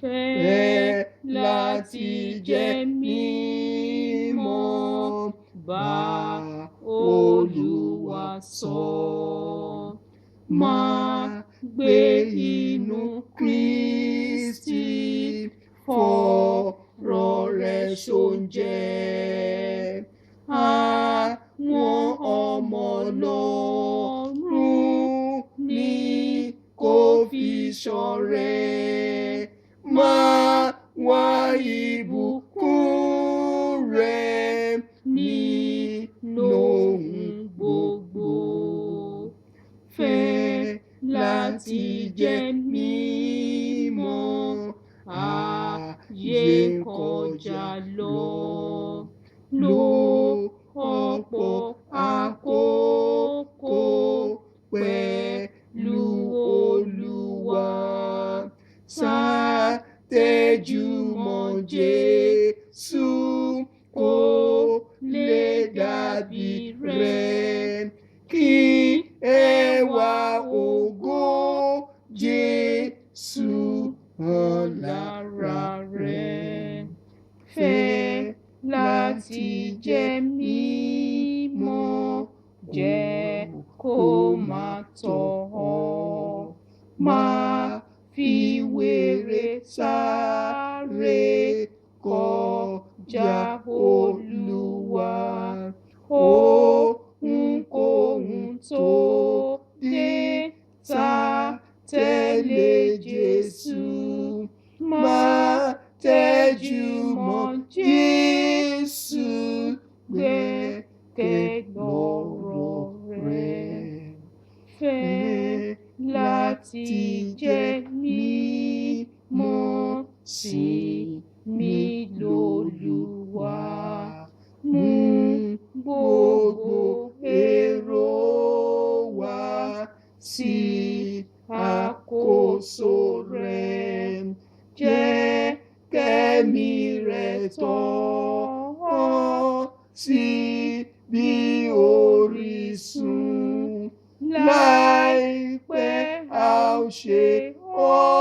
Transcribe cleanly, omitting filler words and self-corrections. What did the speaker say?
fẹ́ láti jẹ́ mímọ́, bá Olúwa sọ. Máa gbé inú Kristi, fọ̀rọ̀ rẹ̀ ṣoúnjẹ. Àwọn ọmọ Ọlọ́run ní kó fi ṣọ̀rẹ́. Máa wá ìbùkún rẹ̀ nínú ohun gbogbo. Fẹ́ láti jẹ́ mímọ́, ayé kọjá lọ. Lo ọ̀pọ̀ àkókò pẹ̀lú Olúwa. Tẹjúmọ́ Jésù kó lè dàbí rẹ̀. Kí ẹwà ògo Jésù hàn lára rẹ̀. Fẹ́ láti jẹ́ mímọ́, jẹ́ kó máa tọ̀ ọ́. Máa fi wèrè sáré kọjá Olúwa. Ohunkóhun tó dé ta tẹ̀lé Jésù. Máa tẹjúmọ́ Jésù, gbẹ́kẹ̀ lọ́rọ̀ rẹ̀. Fẹ́ láti jẹ́ mímọ́, sìn mí l'Olúwa. Mú gbogbo èrò wa sí àkóso rẹ̀. Jẹ́ kẹ́mi rẹ̀ tọ́ ọ sí bí orísun. Láìpẹ́ a ó ṣe ọ́.